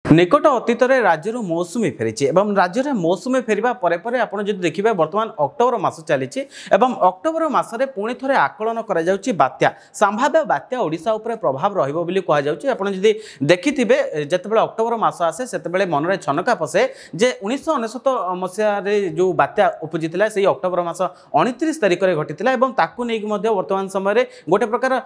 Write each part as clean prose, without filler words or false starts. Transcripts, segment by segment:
निकट अतीत राज्य मौसुमी फेरी एवं राज्य में मौसुमी फेरवा आपड़ जो देखिए बर्तमान अक्टोबर मास चली अक्टोबर मसरे पुणी थे आकलन करा संभाव्य बात्या ओडिशा उपर प्रभाव रही देखि जिते अक्टोबर मास आसे से मन में छनका पशे जे 1999 मसीह जो बात्या उपजी से अक्टोबर मास 29 तारिख में घटी नहीं वर्तमान समय गोटे प्रकार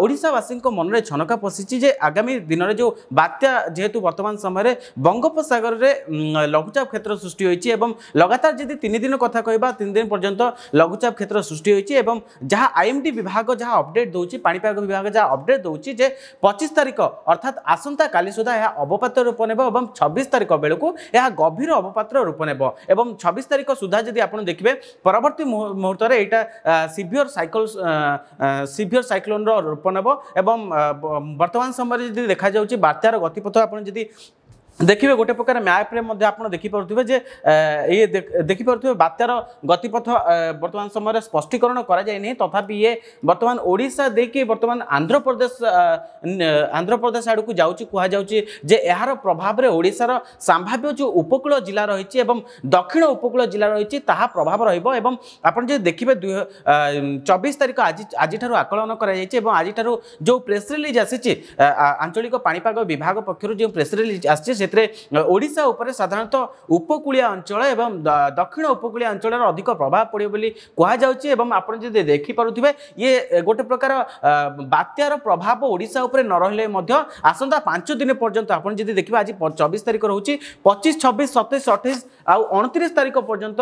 ओडिशावासी मन में छनका पशिची आगामी दिन में जो बात्या जेहेतु वर्तमान समय बंगोपसागर में लघुचाप क्षेत्र सृष्टि होती है लगातार जब 3 दिन कथा कहबा 3 दिन पर्यंत लघुचाप क्षेत्र सृष्टि होती है जहाँ आईएमडी विभाग जहाँ अपडेट दूसरी पाणीपाग विभाग जहाँ अपडेट दूसरी जे 25 तारिख अर्थात आसंता काली सुधा यह अवपात रूप नेब और 26 तारिख बेलू यह गभीर अवपात रूप नेब और 26 तारिख सुधा जब आप देखिए परवर्ती मुहूर्त में यहाँ सीवियर साइक्लोन रूप नेब और वर्तमान समय जब देखा जाऊँगी बात्यार गतिपथ आप देखिए गोटे प्रकार मैप रे आप देखिपे जे ये देखिपे बात्यार गतिपथ वर्तमान समय स्पष्टीकरण कराई तथापि ये वर्तमान ओडिशा देखिए वर्तमान आंध्र प्रदेश आड़ को जाऊँगी कहुचे यार प्रभाव में ओडिशार संभाव्य जो उपकूल जिला रही दक्षिण उपकूल जिला रही प्रभाव रहा देखिए 24 तारिख आज आकलन कर आज जो प्रेस रिलीज आसी आंचलिक पाणीपाग विभाग पक्षर जो प्रेस रिलीज आसी ओडिशा उपर साधारणतः उपकूलिया अंचल एवं दक्षिण उपकूलिया अंचल अधिक प्रभाव पड़े बोली कहुचे आप देखिपे ये गोटे प्रकार बात्यार प्रभाव ओडिशा उपर न रही आसंता 5 दिन पर्यंत आप देखिए आज 24 तारिख रोचे 25, 26, 27, 28 आउ 29 तारिख पर्यंत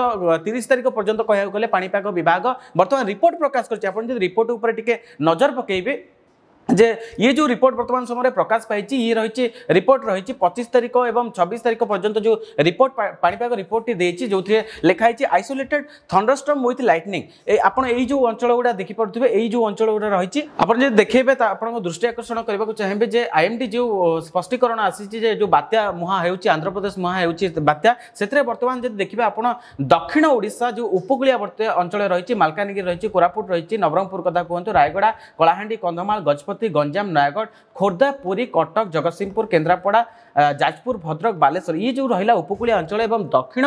30 तारिख पर्यंत कह गले पाणीपाग विभाग बर्तमान रिपोर्ट प्रकाश कर रिपोर्ट उपर टिके नजर पकेबे जे ये जो रिपोर्ट वर्तमान समय प्रकाश पाई ये रही रिपोर्ट रही 25 तारिख और 26 तारिख पर्यंत जो रिपोर्ट पाणीपाग रिपोर्ट टी जो लिखाई आइसोलेटेड थंडरस्टॉर्म विथ लाइटनिंग आपण यही जो अंचल गुड़ा देखिपे यही जो अंचल गुड़ा रही आप देखेबे आपन दृष्टि आकर्षण करने को चाहिए जे आईएमडी जो स्पष्टीकरण आसी जो बात्या मुहा हो आंध्र प्रदेश मुहा हो बात्या से बर्तमान जब देखिए आप दक्षिण ओडिशा जो उपकूलिया अंचल रही मालकानगिरी रही कोरापुट रही नवरंगपुर कथा कहतु रायगड़ा कलाहांडी कंधमाल गजपति गंजाम नयागढ़ खोर्धा पुरी कटक जगतसिंहपुर केन्द्रापड़ा जाजपुर भद्रक बालेश्वर ये जो रहा उपकूलिया अंचल एवं दक्षिण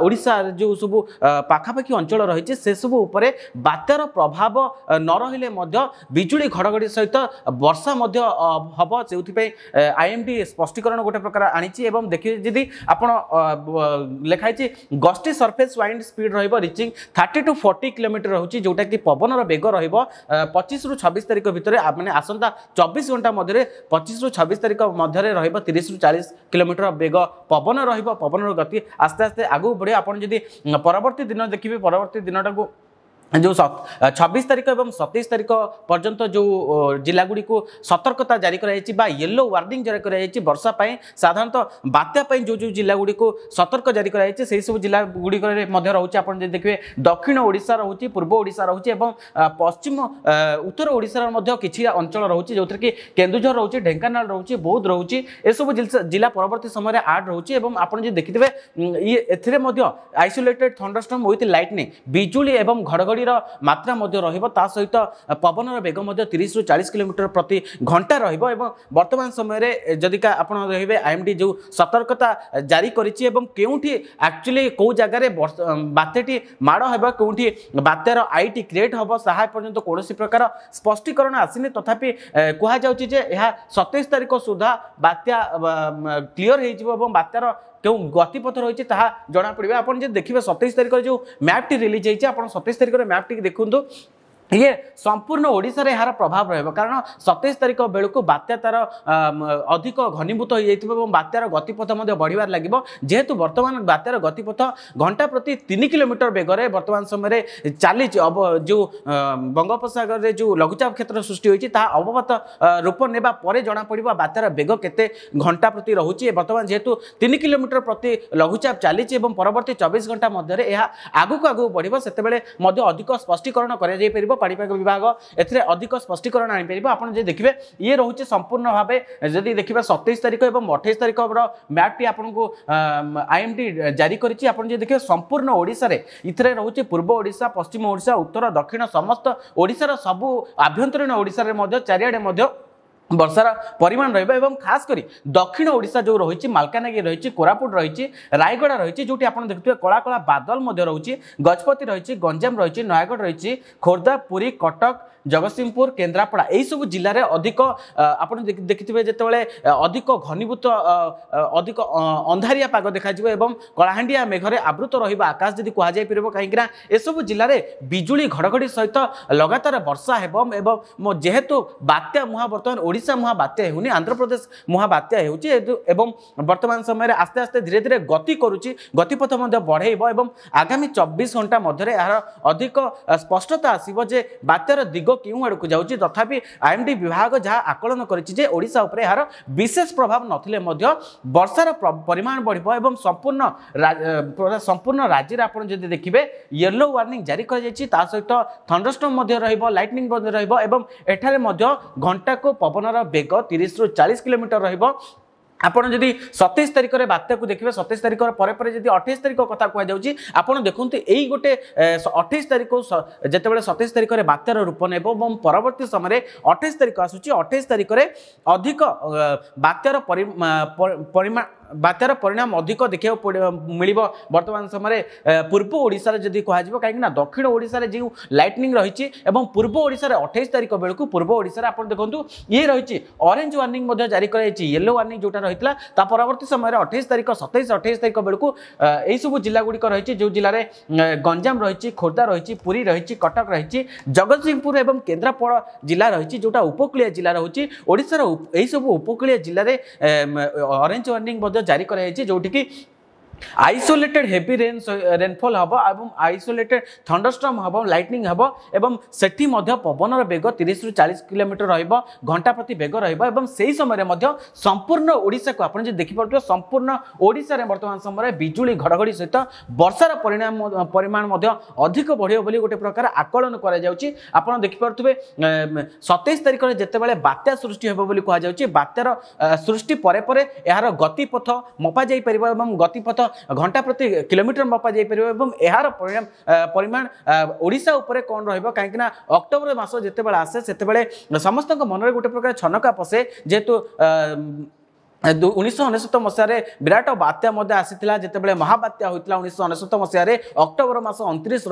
ओडिशा जो सब पाखापाखि अंचल रही से सब उपरे बात्यार प्रभाव न रहिले बिजुली घड़घड़ी सहित वर्षा हम जो आईएमडी स्पष्टीकरण गोटे प्रकार आनी देखिए जदि आप लिखाई gusty surface wind speed reaching 30 to 40 kilometre रोचे जोटा कि पवन बेग रहा 25 ରୁ 26 तारिख भितर मैंने आसंता 24 घंटा मध्य 25 ରୁ 26 तारिख मध्य 30 ରୁ 40 किलोमीटर बेग पवन पवन गति आस्ते आस्ते आगू बढ़े आपड़ जदि परवर्ती दिन देखिए परवर्ती दिन को जो 26 तारिख और 27 तारिख पर्यंत जो जिलागुड़ी को सतर्कता जारी कराई येलो वार्निंग जारी कराई वर्षा साधारणतः बात्या जो जो जिलागुड़ी को सतर्क जारी कराई से सब जिलागुड़ी रोचे आप देखिए दक्षिण ओडिशा रोचे पूर्व ओडिशा रोचे पश्चिम उत्तर ओडिशा किसी अंचल रोचे जो कि केन्दुझर रोचे ढेंकानाल रोचे बौद्ध रोचे एसबू जिला परवर्ती समय आड रोचे आप देखिए ये आइसोलेटेड थंडरस्टॉर्म विथ लाइटनिंग बिजुली एवं घड़घड़ी मात्रा सहित पवन बेग 30 ରୁ 40 किलोमीटर प्रति घंटा वर्तमान समय जदि आप आईएमडी जो सतर्कता जारी करिछि एक्चुअली कौ जगार बात्याटी माड़ होगा कौटी बात्यार आईटी क्रिएट हम साहा पर्यंत कौन प्रकार स्पष्टीकरण आसनी तथापि कहुचे 27 तारिख सुधा बात्या क्लीयर हो बात्यार क्यों गतिपथ रही जना पड़े आप देखिए 27 तारिख जो मैप टी रिलीज होती है 27 तारिख मैप टी देखूँ ये संपूर्ण ओडिशा रे यार प्रभाव रहा कारण 27 तारिख बेलू बात्या तार अधिक घनीभूत हो जाए बात्यार गतिपथ बढ़िबार लगे जेहेतु वर्तमान बात्यार गतिपथ घंटा प्रति 3 किलोमीटर बेगर वर्तमान समय चली जो बंगोपसागर रे जो लघुचाप क्षेत्र सृष्टि होती अवपात रूप नेबा परे जना पड़िबो बात्यार बेग केते घंटा प्रति रहुची वर्तमान जेहेतु 3 किलोमीटर प्रति लघुचाप चली परवर्ती 24 घंटा मध्य आगू आगू बढ़िबो सेतेबेले अधिक स्पष्टीकरण करा जाय परिबो पाणीपाग विभाग एथिरे अधिक स्पष्टीकरण आनी परिबो आपण जे देखिबे ये रोचे संपूर्ण भावे जदि देखिबा 27 तारिख और 28 तारिख मैप टी आपको आईएमडी जारी करिछि आपण जे देखिबे संपूर्ण ओडिशा रे इथरे रोचे पूर्व ओडिशा पश्चिम ओडिशा उत्तर दक्षिण समस्त ओडिशा रो सब आभ्यंतरीण ओडिशा रे मध्य चारियाडे मध्य वर्षार परिमाण रही खास करी दक्षिण ओडिशा जो रही मालकानगिरी रही कोरापुट रही रायगड़ा रही जो आप देखते कला कला बादल रही गजपति रही गंजाम रही नयगढ़ रही खोर्धा पुरी कटक जगतसिंहपुर केन्द्रापड़ा यही सब जिले में अधिक आप देखिए जिते अधिक घनीभूत अधिक अंधारिया पाग देखा कलाहांडिया मेघरे आवृत रहा आकाश जदि कहुपर कहीं एसबू जिले में बिजुली घड़घड़ी सहित लगातार वर्षा हो जेहेतु बात्या मुहा बर्तमान ओडिशा मुहा बात्या होनी आंध्र प्रदेश मुहा बात्या हो वर्तमान समय आस्ते आस्ते धीरे धीरे गति करुच्ची गतिपथ बढ़ेब आगामी 24 घंटा मध्य यार अधिक स्पष्टता आसो जे बात्यार दिग क्यों आड़ को जाऊँगी तथापि आईएमडी विभाग जहाँ आकलन करिछि ओडिशा उपरे यार विशेष प्रभाव नथिले मध्य वर्षार परिमाण बढ़िबो एवं संपूर्ण राज्य में आप देखिए येलो वार्निंग जारी कर सहित थंडरस्टॉर्म रहिबो लाइटनिंग रहिबो एवं एठारे मध्य घंटा को पवनर बेग 30 ରୁ 40 किलोमीटर रहिबो आपड़ जदि 27 तारिख में बात्या को देखिए 27 तारिख पर 28 तारिख कथा कहुच्छी आपड़ देखते यही गोटे 28 तारिख जिते 27 तारिख में बात्यार रूप ने परवर्ती समय 28 तारिख आसूची 28 तारिख में अधिक बात्यार परिमाण बात्यार परिणाम अधिक देखा मिल वर्तमान समय पूर्व ओडिशा जदि कह कहीं दक्षिण ओडिशा जो लाइटनिंग रही पूर्व ओडिशा 28 तारिख बेलू पूर्व ओडिशा आप देखो ये रही ऑरेंज वार्निंग जारी कर येलो वार्निंग जोटा रही परवर्ती समय 28 तारिख 27-28 तारिख बेलू यही सब जिला गुड़िक रही जो जिले में गंजाम रही खोर्धा रही पुरी रही कटक रही जगतसिंहपुर और केन्द्रापड़ा जिला रही जोटा उपकूलीय जिला रही ओडिशार यही सब उपकूलीय जिले में ऑरेंज वार्निंग जारी कराई जोटि की आइसोलेटेड हेवी रेनफॉल हम और आइसोलेटेड थंडरस्टॉर्म हम लाइटनिंग हम एवं सेठी मध्य पवनर बेग 30 ରୁ 40 किलोमीटर रहिबो घंटा प्रति बेग रहिबो से समय मध्य संपूर्ण ओडिशा को आपन जे देखि पड़थो संपूर्ण ओडिशा रे वर्तमान समय बिजुली घड़घड़ी सहित वर्षार परिमाण मध्य अधिक बढ़ियो बोली गोटे प्रकार आकलन करा जाउची आपन देखि पड़थबे 27 तारिख रे जेते बेले बात्या सृष्टि हेबो बोली कहा जाउची बात्यार सृष्टि परे परे यार गतिपथ मपा जाई परिबो एवं गतिपथ घंटा प्रति किलोमीटर मपा जाई परिबो यार परिमाण ओडिशा उपरे कौन रहिबो कहीं अक्टोबर मास जेते बेले आसे सेते बेले समस्त मन में गोटे प्रकार छनका पसे जेहेतु 1999 मसीह विराट बात्या आसीला जिते महाबात्या होता 1999 मसीह अक्टोबर मास 29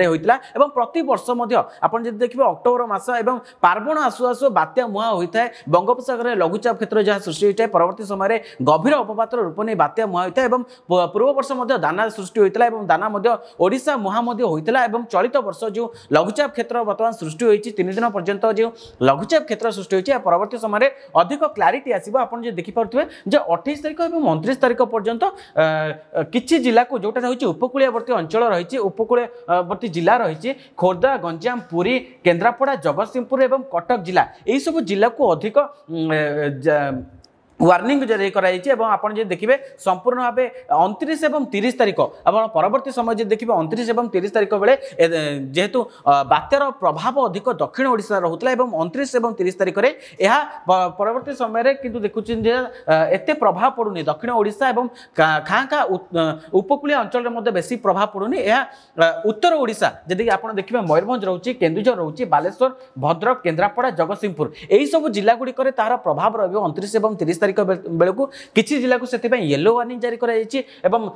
होता और प्रति वर्ष आप देखिए अक्टोबर मास और पार्वण आसु आसु बात्या मुहा होता है बंगोपसागर में लघुचाप क्षेत्र जहाँ सृष्टि होता है परवर्ती समय गभीर अवपातर रूप नहीं बात्या मुहा होता है और पूर्व वर्ष दाना सृष्टि होता है दाना ओडिशा मुहा होता है चलित वर्ष जो लघुचाप क्षेत्र बर्तमान सृष्टि होती 3 दिन पर्यंत जो लघुचाप क्षेत्र सृष्टि होती है परवर्ती समय अधिक क्लारिटी आसो आप देखिए जे 28 तारिख और 29 तारिख पर्यंत किछि जिला को जोटा रही उपकूलवर्ती अंचल रही उपकूलवर्ती जिला रही खोर्धा गंजाम पुरी केन्द्रापड़ा जगतसिंहपुर और कटक जिला यही सब जिला को अधिक वार्निंग जारी कराई आपन जे देखिए संपूर्ण भाव 29 और 30 तारिख आप परवर्ती समय जे देखिए 29 और 30 तारिख बेले जेहेतु बात्यार प्रभाव अधिक दक्षिण ओडिशा रहूला 29 और 30 तारिख में यह परवर्ती समय किंतु देखुचे एते प्रभाव पड़ुनी दक्षिण ओडिशा और खाँ खाँ उपकूलीय अंचल में बेसी प्रभाव पड़ुनी यह उत्तर ओडिशा जदि आप देखिए मयूरभंज रोचे केन्दुझर रोचे बालेश्वर भद्रक केन्द्रापड़ा जगतसिंहपुर यही सब जिला गुड़िक तार प्रभाव रही 29 और 30 तारिख बेलू किसी जिला को से येलो वार्निंग जारी एवं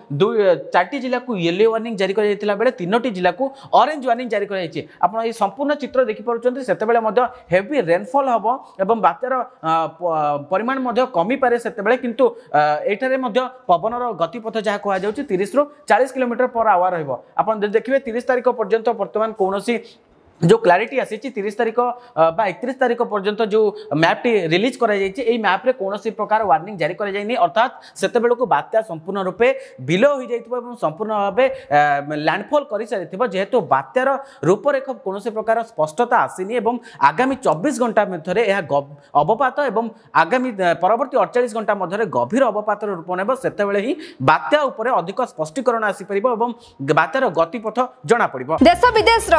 4टी जिला को येलो वार्निंग जारी बेले 3टी जिला को ऑरेंज वार्निंग जारी आप संपूर्ण चित्र देखिपुर से हेवी रेनफॉल हम और बात्यार परिमाण कमी पारे से किंतु एठारे पवनर गतिपथ जहाँ कहुच्छे 30 ରୁ 40 किलोमीटर पर आवर रहिबो आप देखिए 30 तारिख पर्यंत वर्तमान कौन जो क्लारिटी आसी 30 तारिख बा 31 तारिख पर्यंत जो मैपटी रिलीज कराई मैप्रे कौन प्रकार वार्निंग जारी कराई अर्थात से को बात्या संपूर्ण रूपे विलय हो जाइए संपूर्ण भाव लैंडफॉल कर सारी जेहेतु बात्यार रूपरेख कौन प्रकार स्पष्टता आसीनी आगामी 24 घंटा मध्य अवपात और आगामी परवर्ती 48 घंटा मध्य गभीर अवपातर रूप नेब से ही बात्या उपर अधिक स्पष्टीकरण आसीपर और बात्यार गतिपथ जना पड़ो देश विदेश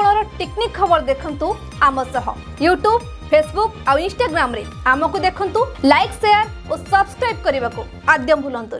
कोण टेक्निक खबर देखंतु आम सह यूट्यूब फेसबुक और इंस्टाग्राम रे आमको देखंतु लाइक शेयर और सब्सक्राइब करने को आद्यम भूलंतु।